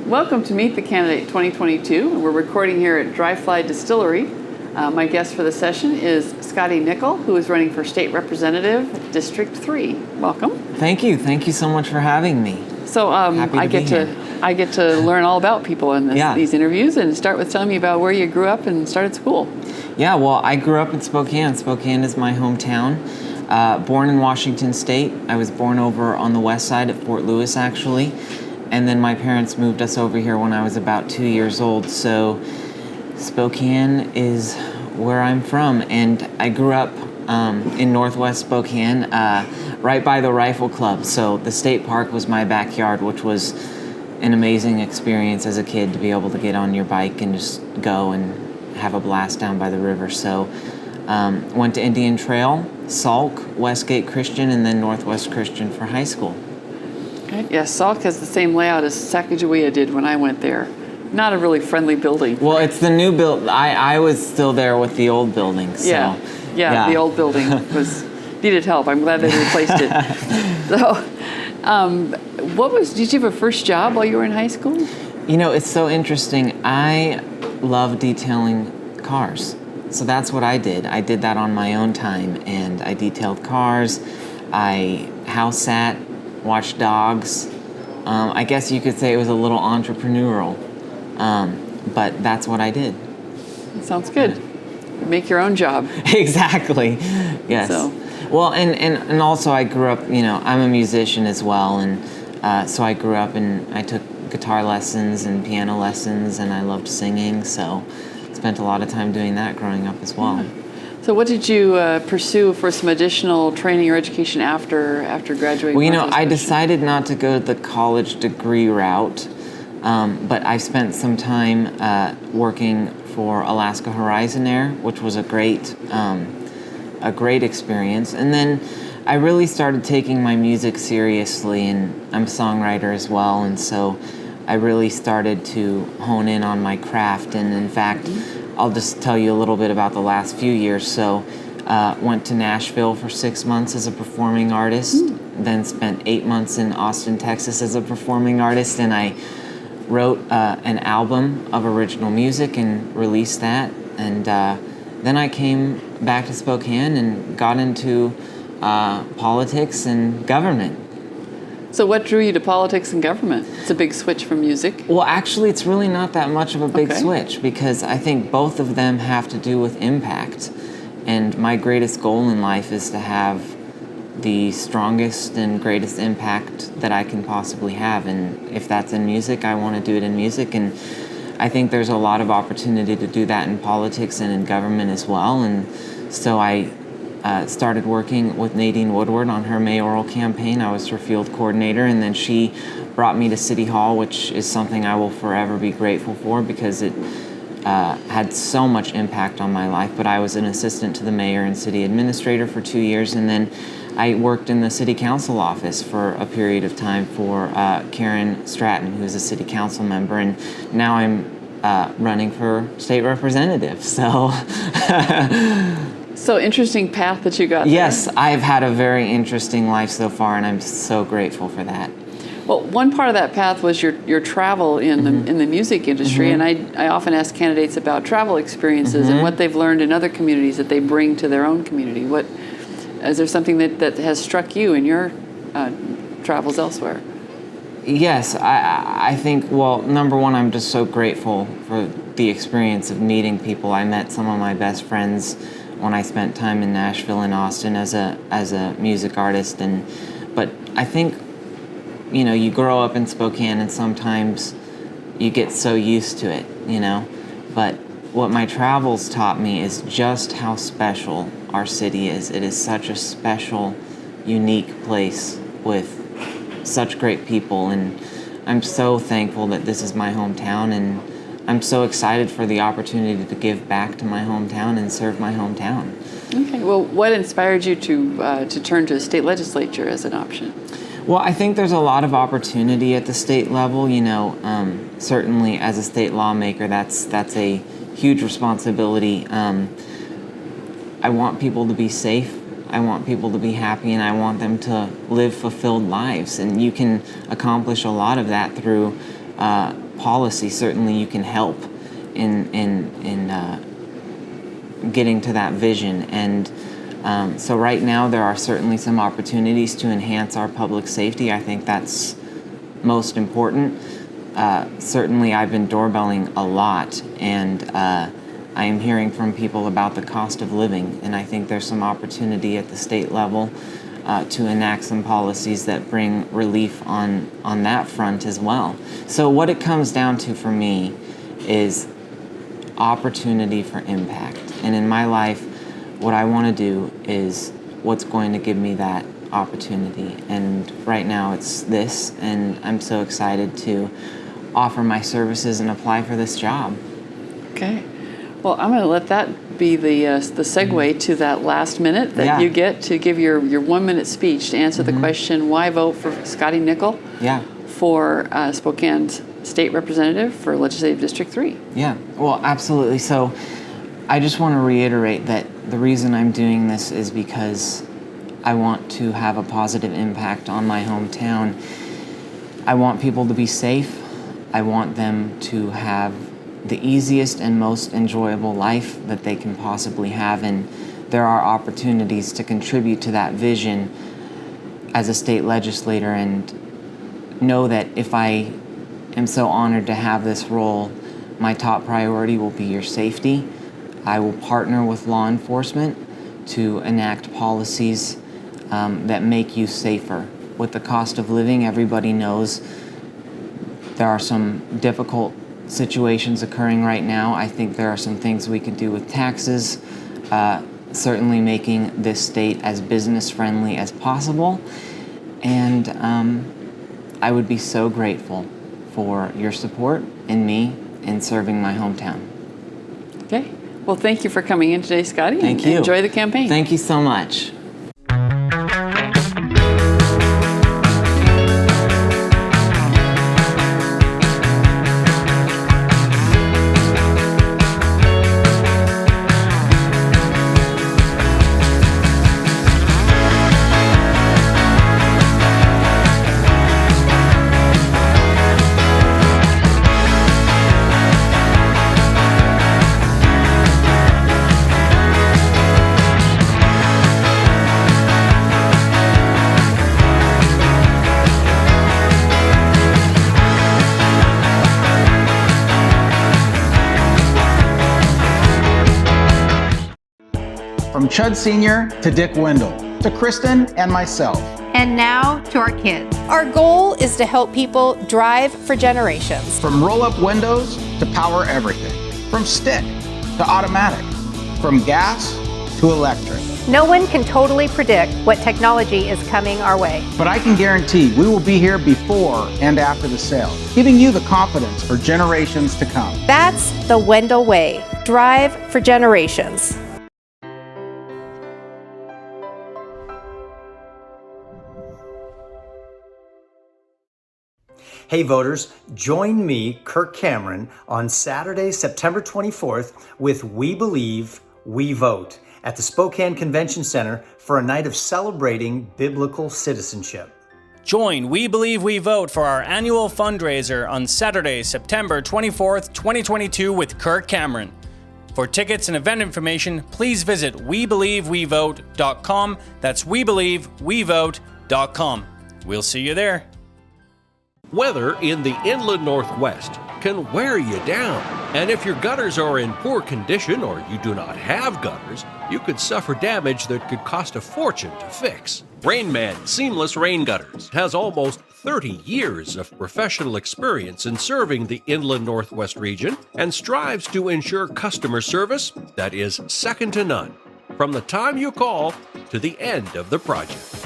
Welcome to Meet the Candidate 2022. We're recording here at Dry Fly Distillery. My guest for the session is Scotty Nicol, who is running for State Representative District 3. Welcome. Thank you. Thank you so much for having me. So I get to learn all about people in these interviews, and start with telling me about where you grew up and started school. Yeah, well, I grew up in Spokane. Spokane is my hometown. Born in Washington State. I was born over on the west side at Fort Lewis, actually. And then my parents moved us over here when I was about 2 years old. So Spokane is where I'm from. And I grew up in Northwest Spokane, right by the Rifle Club. So the state park was my backyard, which was an amazing experience as a kid to be able to get on your bike and just go and have a blast down by the river. So went to Indian Trail, Salk, Westgate Christian, and then Northwest Christian for high school. Okay. Yeah, Salk has the same layout as Sacagawea did when I went there. Not a really friendly building. Well, it's the new build. I was still there with the old building. So, yeah, the old building needed help. I'm glad they replaced it. So, did you have a first job while you were in high school? You know, it's so interesting. I love detailing cars. So that's what I did. I did that on my own time, and I detailed cars. I house sat, watched dogs. I guess you could say it was a little entrepreneurial, but that's what I did. Sounds good. Make your own job. Exactly. Yes. So. Well, and also I grew up, I'm a musician as well, and so I grew up and I took guitar lessons and piano lessons, and I loved singing, so spent a lot of time doing that growing up as well. Yeah. So what did you pursue for some additional training or education after graduating? Well, I decided not to go the college degree route, but I spent some time working for Alaska Horizon Air, which was a great experience. And then I really started taking my music seriously, and I'm a songwriter as well, and so I really started to hone in on my craft. And in fact, I'll just tell you a little bit about the last few years. So went to Nashville for 6 months as a performing artist, then spent 8 months in Austin, Texas as a performing artist, and I wrote an album of original music and released that. And then I came back to Spokane and got into politics and government. So what drew you to politics and government? It's a big switch from music. Well, actually, it's really not that much of a big switch, because I think both of them have to do with impact. And my greatest goal in life is to have the strongest and greatest impact that I can possibly have. And if that's in music, I want to do it in music. And I think there's a lot of opportunity to do that in politics and in government as well. And so I started working with Nadine Woodward on her mayoral campaign. I was her field coordinator, and then she brought me to City Hall, which is something I will forever be grateful for, because it had so much impact on my life. But I was an assistant to the mayor and city administrator for 2 years, and then I worked in the city council office for a period of time for Karen Stratton, who's a city council member, and now I'm running for state representative. So interesting path that you got there. Yes, I've had a very interesting life so far, and I'm so grateful for that. Well, one part of that path was your travel in the music industry, and I often ask candidates about travel experiences and what they've learned in other communities that they bring to their own community. Is there something that has struck you in your travels elsewhere? Yes, I think, well, number one, I'm just so grateful for the experience of meeting people. I met some of my best friends when I spent time in Nashville and Austin as a music artist, but I think, you grow up in Spokane and sometimes you get so used to it, but what my travels taught me is just how special our city is. It is such a special, unique place with such great people, and I'm so thankful that this is my hometown, and I'm so excited for the opportunity to give back to my hometown and serve my hometown. Okay. Well, what inspired you to turn to the state legislature as an option? Well, I think there's a lot of opportunity at the state level. Certainly as a state lawmaker, that's a huge responsibility. I want people to be safe. I want people to be happy, and I want them to live fulfilled lives. And you can accomplish a lot of that through policy, certainly you can help in getting to that vision. And so right now there are certainly some opportunities to enhance our public safety. I think that's most important. Certainly I've been doorbelling a lot, and I am hearing from people about the cost of living, and I think there's some opportunity at the state level to enact some policies that bring relief on that front as well. So what it comes down to for me is opportunity for impact. And in my life, what I want to do is what's going to give me that opportunity. And right now it's this, and I'm so excited to offer my services and apply for this job. Okay. Well, I'm going to let that be the segue to that last minute that you get to give your 1 minute speech to answer the question, why vote for Scotty Nicol for Spokane's State Representative for Legislative District 3? Yeah, well, absolutely. So I just want to reiterate that the reason I'm doing this is because I want to have a positive impact on my hometown. I want people to be safe. I want them to have the easiest and most enjoyable life that they can possibly have, and there are opportunities to contribute to that vision as a state legislator, and know that if I am so honored to have this role, my top priority will be your safety. I will partner with law enforcement to enact policies that make you safer. With the cost of living, everybody knows there are some difficult situations occurring right now. I think there are some things we could do with taxes, certainly making this state as business friendly as possible. And I would be so grateful for your support in me in serving my hometown. Okay. Well, thank you for coming in today, Scotty. Thank you. Enjoy the campaign. Thank you so much. From Chud Sr. to Dick Wendell, to Kristen and myself. And now to our kids. Our goal is to help people drive for generations. From roll-up windows to power everything. From stick to automatic. From gas to electric. No one can totally predict what technology is coming our way. But I can guarantee we will be here before and after the sale, giving you the confidence for generations to come. That's the Wendell way. Drive for generations. Hey voters, join me, Kirk Cameron, on Saturday, September 24th with We Believe, We Vote at the Spokane Convention Center for a night of celebrating biblical citizenship. Join We Believe We Vote for our annual fundraiser on Saturday, September 24th, 2022 with Kirk Cameron. For tickets and event information, please visit WeBelieveWeVote.com. That's WeBelieveWeVote.com. We'll see you there. Weather in the inland Northwest can wear you down. And if your gutters are in poor condition or you do not have gutters, you could suffer damage that could cost a fortune to fix. Rainman Seamless Rain Gutters has almost 30 years of professional experience in serving the inland Northwest region and strives to ensure customer service that is second to none from the time you call to the end of the project.